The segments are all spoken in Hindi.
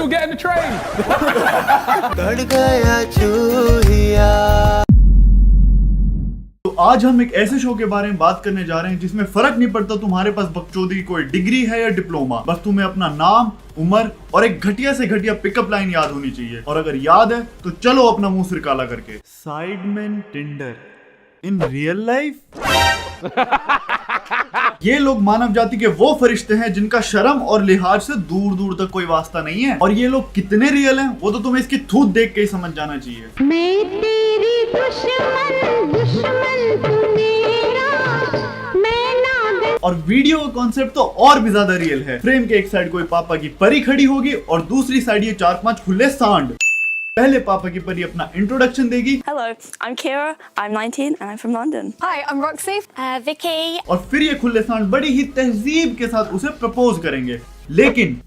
still getting the train. तो आज हम एक ऐसे शो के बारे में बात करने जा रहे हैं जिसमें फर्क नहीं पड़ता तुम्हारे पास बकचोदी की कोई डिग्री है या डिप्लोमा, बस तुम्हें अपना नाम, उम्र और एक घटिया से घटिया पिकअप लाइन याद होनी चाहिए। और अगर याद है तो चलो अपना मुंह सिर काला करके। Sidemen Tinder in real life. ये लोग मानव जाति के वो फरिश्ते हैं जिनका शर्म और लिहाज से दूर दूर तक कोई वास्ता नहीं है। और ये लोग कितने रियल हैं वो तो तुम्हें इसकी थूत देख के ही समझ जाना चाहिए। मैं तेरी दुश्मन तू मेरा, मैं ना। और वीडियो का कॉन्सेप्ट तो और भी ज्यादा रियल है। फ्रेम के एक साइड कोई पापा की परी खड़ी होगी और दूसरी साइड ये 4-5 खुले सांड। पहले पापा की परी अपना इंट्रोडक्शन देगी। Hello, I'm Kira, I'm 19 and I'm from London. Hi, I'm Roxy. Vicky. और फिर ये खुले सांड बड़ी ही तहजीब के साथ उसे प्रपोज करेंगे, लेकिन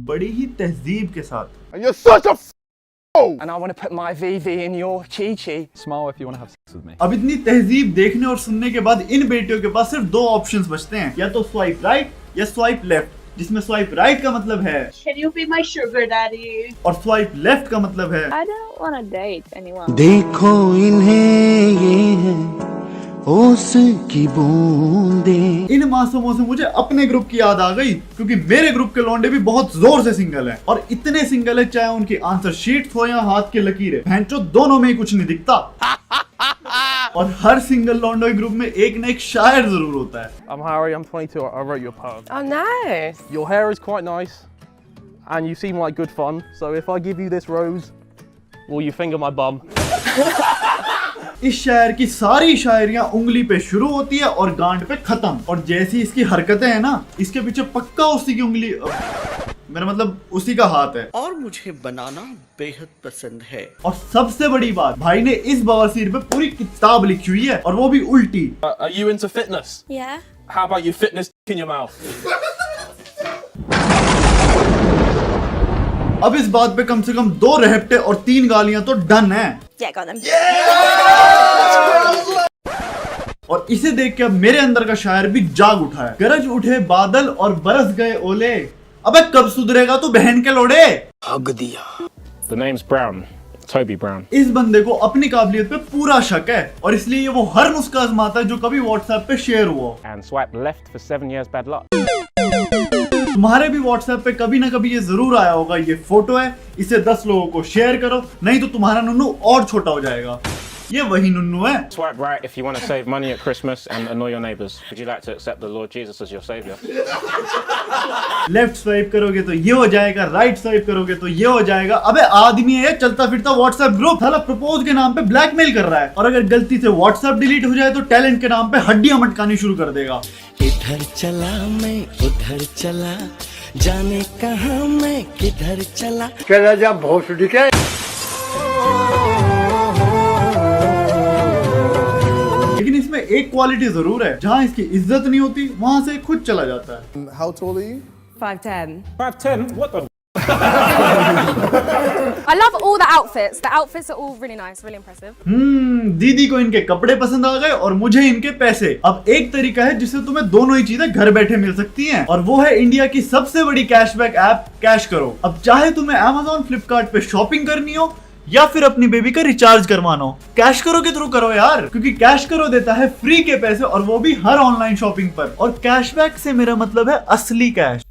बड़ी ही तहजीब के साथ। And you're such a and I want to put my VV in your chi-chi. Smile if you want to have sex with me. अब इतनी तहजीब देखने और सुनने के बाद इन बेटियों के पास सिर्फ 2 ऑप्शंस बचते हैं, या तो स्वाइप राइट या स्वाइप लेफ्ट। जिसमें स्वाइप राइट का मतलब है Can you be my sugar daddy? और स्वाइप लेफ्ट का मतलब है I don't want to date anyone. देखो इन्हें ये है ओस की बूंदें। इन मासूमों से मुझे अपने ग्रुप की याद आ गई, क्योंकि मेरे ग्रुप के लौंडे भी बहुत जोर से सिंगल हैं। और इतने सिंगल है चाहे उनकी आंसर शीट हो या हाथ की लकीरें, भैंचो दोनों में ही कुछ नहीं दिखता। और हर सिंगल लौंडो के ग्रुप में एक न एक शायर जरूर होता है। I'm Harry, I'm 22, I wrote you a poem. Oh, nice. Your hair is quite nice and you seem like good fun, so if I give you this rose, will you finger my bum? इस शायर की सारी शायरियां उंगली पे शुरू होती है और गांड पे खत्म। और जैसी इसकी हरकतें हैं ना, इसके पीछे पक्का उसी की उंगली, मेरा मतलब उसी का हाथ है। और मुझे बनाना बेहद पसंद है। और सबसे बड़ी बात, भाई ने इस बवासीर पे पूरी किताब लिखी हुई है और वो भी उल्टी। Are you into fitness? Yeah. How about you fitness in your mouth? अब इस बात पे कम से कम 2 रहपटे और 3 गालियां तो डन है। Yeah, got them. और इसे देख के अब मेरे अंदर का शायर भी जाग उठा है। गरज उठे बादल और बरस गए ओले, अबे कब सुधरेगा तू बहन के लोड़े। हग दिया। The name's Brown. Toby Brown. इस बंदे को अपनी काबिलियत पे पूरा शक है और इसलिए ये वो हर नुस्खा आजमाता है जो कभी व्हाट्सएप पे शेयर हुआ। And swipe left for 7 years bad luck. तुम्हारे भी व्हाट्सएप पे कभी ना कभी ये जरूर आया होगा, ये फोटो है, इसे 10 लोगों को शेयर करो नहीं तो तुम्हारा नुन्नू और छोटा हो जाएगा। ये वही नुन्नू है। Swipe right if you want to save money at Christmas and annoy your neighbors. Would you like to accept the Lord Jesus as your savior? Left swipe करोगे तो ये हो जाएगा, राइट स्वाइप करोगे तो ये हो जाएगा। अबे आदमी है चलता फिरता व्हाट्सएप ग्रुप, साला प्रपोज के नाम पे ब्लैकमेल कर रहा है। और अगर गलती से व्हाट्सएप डिलीट हो जाए तो टैलेंट के नाम पे हड्डियां मटकानी शुरू कर देगा। इधर चला मैं उधर चला, जाने कहां मैं किधर चला। चला जा भोसड़ी के। लेकिन इसमें एक क्वालिटी जरूर है, जहाँ इसकी इज्जत नहीं होती वहां से खुद चला जाता है। How tall are you? 5'10". 5'10"? What the? I love all the outfits. The outfits are all really nice, really impressive. दीदी को इनके कपड़े पसंद आ गए और मुझे इनके पैसे। अब एक तरीका है जिससे तुम्हें दोनों ही चीजें घर बैठे मिल सकती हैं, और वो है इंडिया की सबसे बड़ी कैशबैक ऐप कैश करो। अब चाहे तुम्हें Amazon, Flipkart पे शॉपिंग करनी हो या फिर अपनी बेबी का रिचार्ज करवाना हो, कैश करो के थ्रू करो यार, क्योंकि कैश करो देता है फ्री के पैसे और वो भी हर ऑनलाइन शॉपिंग पर। और कैशबैक से मेरा मतलब है असली कैश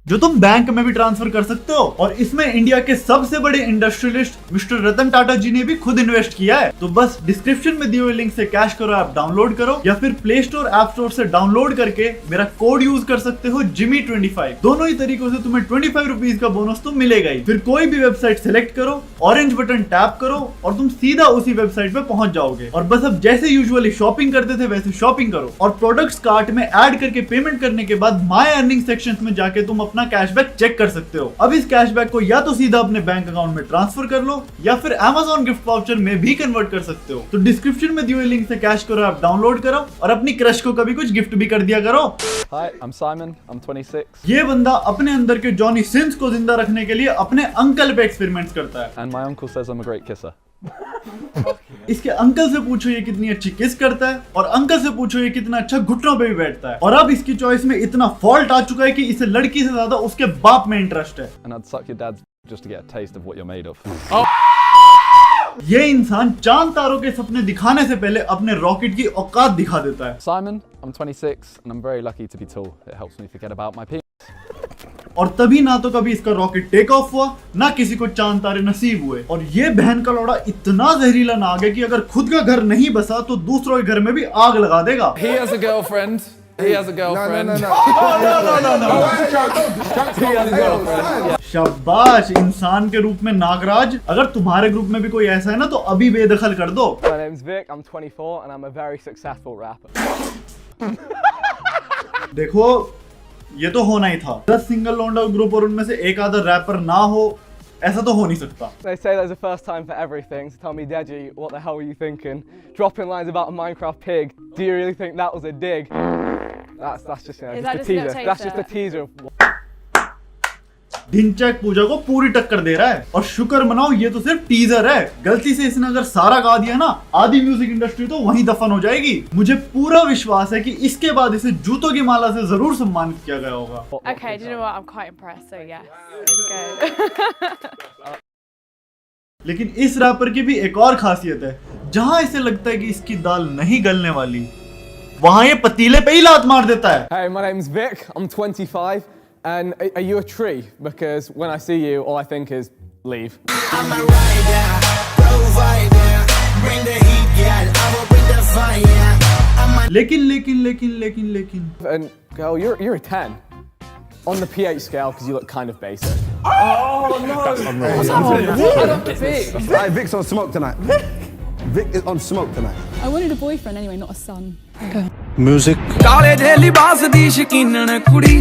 जो तुम बैंक में भी ट्रांसफर कर सकते हो। और इसमें इंडिया के सबसे बड़े इंडस्ट्रियलिस्ट मिस्टर रतन टाटा जी ने भी खुद इन्वेस्ट किया है। तो बस डिस्क्रिप्शन में दिए हुए लिंक से कैश करो ऐप डाउनलोड करो या फिर प्ले स्टोर ऐप स्टोर से डाउनलोड करके मेरा कोड यूज कर सकते हो Jimmy25। दोनों ही तरीकों से तुम्हें 25 रुपीज का बोनस तो मिलेगा ही। फिर कोई भी वेबसाइट सेलेक्ट करो, ऑरेंज बटन टैप करो और तुम सीधा उसी वेबसाइट पे पहुंच जाओगे। और बस अब जैसे यूजुअली शॉपिंग करते थे वैसे शॉपिंग करो और प्रोडक्ट्स कार्ट में ऐड करके पेमेंट करने के बाद माय अर्निंग सेक्शन में जाके तुम अपना कैशबैक चेक कर सकते हो। अब इस कैशबैक को या तो सीधा अपने बैंक अकाउंट में ट्रांसफर कर लो या फिर Amazon गिफ्ट वाउचर में भी कन्वर्ट कर सकते हो। तो डिस्क्रिप्शन में दिए हुए लिंक से कैश करो ऐप डाउनलोड करो और अपनी क्रश को कभी कुछ गिफ्ट भी कर दिया करो। Hi, I'm Simon. I'm 26. ये बंदा अपने अंदर के जॉनी सिंस को जिंदा रखने के लिए अपने अंकल पे एक्सपेरिमेंट्स करता है। And my uncle says I'm a great kisser. इसके अंकल से पूछो ये कितनी अच्छी किस करता है और अंकल से पूछो ये कितना अच्छा घुटनों पे भी बैठता है। और अब इसकी चॉइस में इतना फॉल्ट आ चुका है कि इसे लड़की से ज्यादा उसके बाप में इंटरेस्ट है। And I'd suck your dad's just to get a taste of what you're made of. ये इंसान चांद तारों के सपने दिखाने से पहले अपने रॉकेट की औकात दिखा देता है। Simon, I'm 26 and I'm very lucky to be tall. It helps me forget about my penis. और तभी ना तो कभी इसका रॉकेट टेक ऑफ हुआ, ना किसी को चांद तारे नसीब हुए। और ये बहन का लौड़ा इतना जहरीला नाग है कि अगर खुद का घर नहीं बसा तो दूसरों के घर में भी आग लगा देगा। He has a girlfriend. He has a girlfriend. No. He has a girlfriend. शाबाश इंसान के रूप में नागराज। अगर तुम्हारे ग्रुप में भी कोई ऐसा है ना तो अभी बेदखल कर दो। My name's Vic, I'm 24 and I'm a very successful rapper. देखो ये तो होना ही था। 10 सिंगल लौंडा ग्रुप और उनमें से एक आधा रैपर ना हो, ऐसा तो हो नहीं सकता। They say there's a first time for everything, so tell me Deji, what the hell were you thinking? Dropping lines about a Minecraft pig, do you really think that was a dig? That's just, you know, Is just that a just a little teaser. That's just a taster? teaser of Dhinchak पूजा को पूरी टक्कर दे रहा है और शुक्र मनाओ ये तो सिर्फ टीजर है। गलती से इसने अगर सारा गा दिया ना, आधी म्यूजिक इंडस्ट्री तो वहीं दफन हो जाएगी। मुझे पूरा विश्वास है कि इसके बाद इसे जूतों की माला से जरूर सम्मानित किया गया होगा। Okay, do you know what? I'm quite impressed, so yes. Okay. लेकिन इस रैपर की भी एक और खासियत है, जहां इसे लगता है कि इसकी दाल नहीं गलने वाली, वहां ये पतीले पे ही लात मार देता है। Hey, my name's Vic, I'm 25, and are you a tree? Because when I see you, all I think is leave. I'm a rider, provider, bring the heat, girl, I will bring the fire. लेकिन And girl, you're a 10 on the pH scale because you look kind of basic. Hey, Vic's on smoke tonight. Vic is on smoke tonight. I wanted a boyfriend anyway, not a son. Music. काले दे लिबास दी शकीनन कुड़ी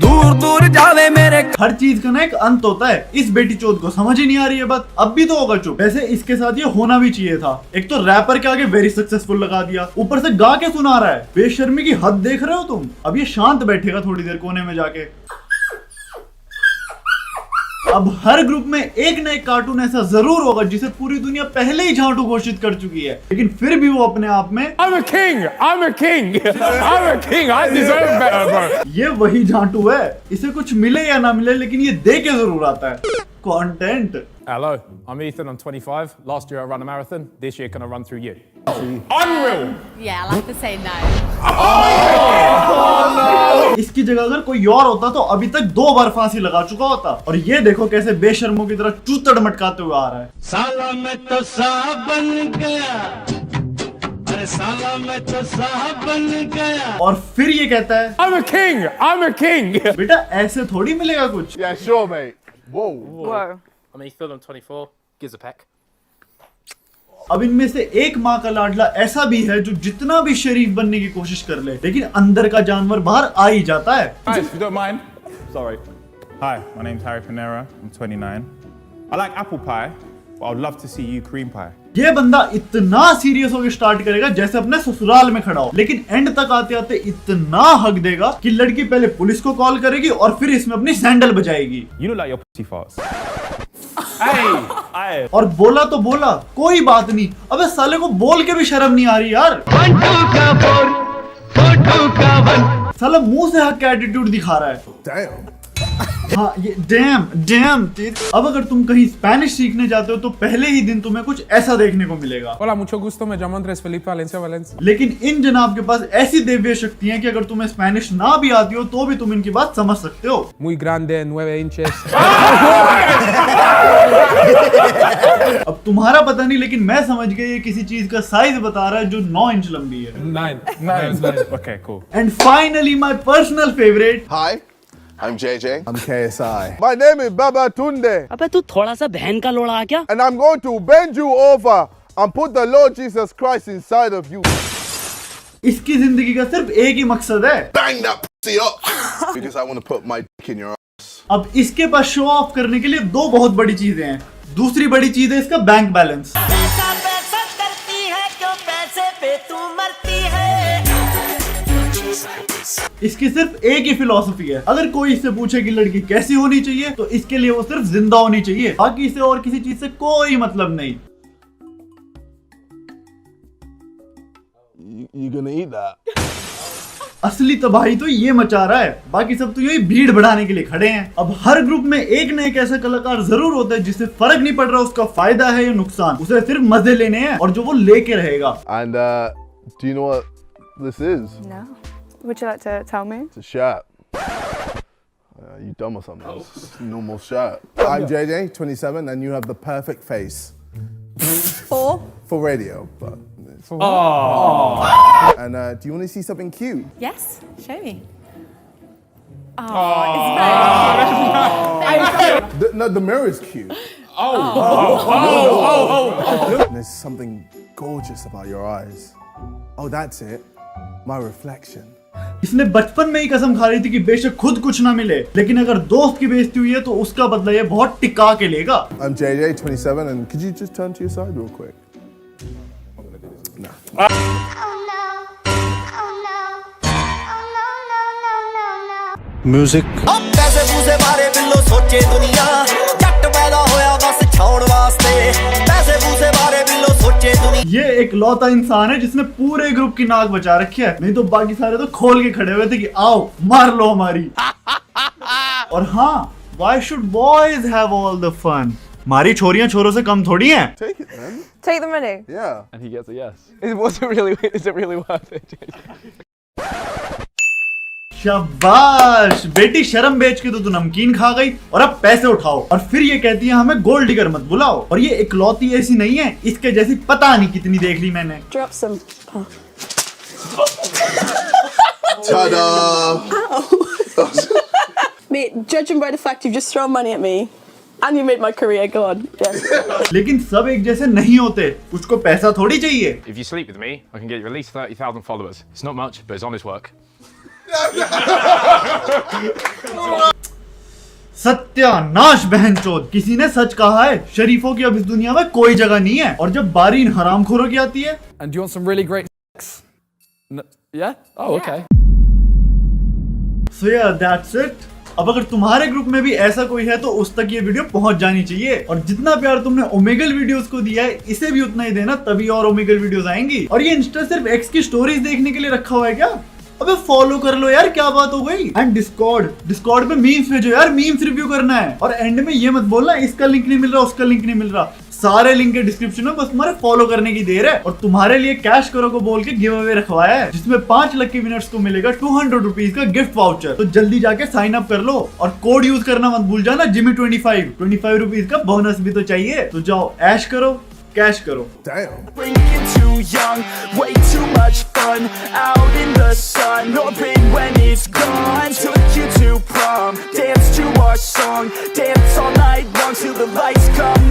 दूर दूर जावे मेरे। हर चीज का ना एक अंत होता है। इस बेटी चोद को समझ ही नहीं आ रही है बात। अब भी तो होगा चुप। वैसे इसके साथ ये होना भी चाहिए था। एक तो रैपर के आगे वेरी सक्सेसफुल लगा दिया, ऊपर से गा के सुना रहा है। बेशर्मी की हद देख रहे हो तुम। अब ये शांत बैठेगा थोड़ी देर कोने में जाके। अब हर ग्रुप में एक न एक कार्टून ऐसा जरूर होगा जिसे पूरी दुनिया पहले ही झांटू घोषित कर चुकी है, लेकिन फिर भी वो अपने आप में I'm a king. I'm a king. I'm a king. I deserve better, bro. ये वही झांटू है। इसे कुछ मिले या ना मिले लेकिन ये दे के जरूर आता है content. Hello, I'm Ethan. I'm 25. Last year I ran a marathon. This year can I run through you? Unreal. Yeah, I'll have to say no. इसकी जगह अगर कोई और होता तो अभी तक 2 बार फांसी लगा चुका होता। और ये देखो कैसे बेशर्मों की तरह चूतड़ मटकाते हुए आ रहा है। साला मैं तो साहब बन गया, अरे साला मैं तो साहब बन गया। और फिर ये कहता है I'm a king. I'm a king. बेटा ऐसे थोड़ी मिलेगा कुछ। Yeah, sure, mate. Whoa. Whoa. I'm Ethan, I'm 24, gives a peck. अब इनमें से एक माँ का लाडला ऐसा भी है जो जितना भी शरीफ बनने की कोशिश कर ले, लेकिन अंदर का जानवर बाहर आ ही जाता है। Guys, if you don't mind. Sorry. Hi, my name's Harry Panera. I'm 29. I like apple pie, but I'd love to see you cream pie. ये बंदा इतना सीरियस होकर स्टार्ट करेगा जैसे अपने ससुराल में खड़ा हो, लेकिन एंड तक आते आते इतना हक देगा कि लड़की पहले पुलिस को कॉल करेगी और फिर इसमें अपनी sandal बजाएगी। You look like your pussy farts. Hey. और बोला तो बोला, कोई बात नहीं। अबे साले को बोल के भी शर्म नहीं आ रही यार। साला मुंह से हक का एटीट्यूड दिखा रहा है। Damn. हाँ ये डैम अब अगर तुम कहीं स्पेनिश सीखने जाते हो तो पहले ही दिन तुम्हें कुछ ऐसा देखने को मिलेगा। Hola, mucho gusto. Me llamo Andrés Felipe Valencia Valencia. लेकिन इन जनाब के पास ऐसी देवीय शक्ति हैं कि अगर तुम्हें स्पेनिश ना भी आती हो तो भी तुम इनकी बात समझ सकते हो। Muy grande, 9 inches. अब तुम्हारा पता नहीं, लेकिन मैं समझ गया ये किसी चीज का साइज बता रहा है जो 9 इंच लंबी है। 9. Okay, cool. And finally my personal favourite, Hi, I'm JJ. I'm KSI. My name is Baba Tunde. अबे तू थोड़ा सा बहन का लोड़ा आ क्या? And I'm going to bend you over and put the Lord Jesus Christ inside of you. इसकी जिंदगी का सिर्फ एक ही मकसद है, Bang that pussy up. Because I want to put my dick in your ass. अब इसके पास शो ऑफ करने के लिए 2 बहुत बड़ी चीजें हैं। दूसरी बड़ी चीज है इसका बैंक बैलेंस। पैसा पैसा करती है क्यों पैसे पे तू मरती है। इसकी सिर्फ एक ही फिलॉसफी है, अगर कोई इससे पूछे कि लड़की कैसी होनी चाहिए तो इसके लिए वो सिर्फ जिंदा होनी चाहिए, बाकी इसे और किसी चीज से कोई मतलब नहीं। You gonna eat that? असली तबाही तो ये मचा रहा है, बाकी सब तो यही भीड़ बढ़ाने के लिए खड़े हैं। अब हर ग्रुप में एक न एक ऐसा कलाकार जरूर होता है जिससे फर्क नहीं पड़ रहा उसका फायदा है या नुकसान, उसे सिर्फ मजे लेने हैं और जो वो लेके रहेगा। And do you know what this is? No. Would you like to tell me? It's a shirt. You dumb or something? It's a normal shirt. I'm JJ, 27, and you have the perfect face. For radio, but. And do you want to see something cute? Yes, show me. No, the mirror is cute. There's something gorgeous about your eyes. Oh, that's it. My reflection. इसने बचपन में ही कसम खा रही थी कि बेशक खुद कुछ ना मिले, लेकिन अगर दोस्त की बेइज्जती हुई है तो उसका बदला ये बहुत टिका के लेगा। I'm JJ, 27, and could you just turn to your side real quick? Music. पैसे पूसे मारे बिल्लो सोचे दुनिया जट पैदा होया बस छाउण वास्ते पैसे पूसे मारे बिल्लो सोचे दुनिया। ये एक लौता इंसान है जिसने पूरे ग्रुप की नाक बचा रखी है, नहीं तो बाकी सारे तो खोल के खड़े हुए थे कि आओ मार लो हमारी। और हाँ, why should boys have all the fun? हमारी छोरियां छोरों से कम थोड़ी हैं। Take it, man. Take the money. Yeah. And he gets a yes. Is it really worth it? शाबाश बेटी, शर्म बेच के तो तू नमकीन खा गई और अब पैसे उठाओ, और फिर ये कहती है हमें गोल्ड डिगर मत बुलाओ। और ये इकलौती ऐसी नहीं है, इसके जैसी पता नहीं कितनी देख ली मैंने। Drop some. Ta-da! Mate, judging by the fact you've just thrown money at me, and you made my career, go on. Yes. लेकिन सब एक जैसे नहीं होते, कुछ को पैसा थोड़ी चाहिए। If you sleep with me, I can get you at least 30,000 followers. It's not much, but it's honest work. सत्यानाश बहनचोद, किसी ने सच कहा है, शरीफों की अब इस दुनिया में कोई जगह नहीं है। और जब बारी इन हरामखोरों की आती है। And do you want some really great sex? Yeah? Oh, okay. So yeah, that's it. अब अगर तुम्हारे ग्रुप में भी ऐसा कोई है तो उस तक ये वीडियो पहुंच जानी चाहिए। और जितना प्यार तुमने ओमेगल वीडियोस को दिया है, इसे भी उतना ही देना, तभी और ओमेगल वीडियोस आएंगी। और ये इंस्टा सिर्फ एक्स की स्टोरीज देखने के लिए रखा हुआ है क्या? अबे फॉलो कर लो यार, क्या बात हो गई। एंड डिस्कॉर्ड पे मीम्स भेजो यार, मीम्स रिव्यू करना है। और एंड में ये मत बोलना इसका लिंक नहीं मिल रहा, उसका लिंक नहीं मिल रहा। सारे लिंक के डिस्क्रिप्शन में, बस तुम्हारे फॉलो करने की देर है। और तुम्हारे लिए कैश करो को बोल के गिव अवे रखवाया है, जिसमें 5 लकी विनर्स को मिलेगा 200 रुपीज का गिफ्ट वाउचर। तो जल्दी जाके साइन अप कर लो और कोड यूज करना मत भूल जाना, Jimmy25 रुपीज का बोनस भी तो चाहिए। तो जाओ ऐश करो, कैश करो। Damn. Blinking too young, way too much fun out in the sun, hoping when it's gone. Took you to prom, dance to our song, dance all night long till the lights come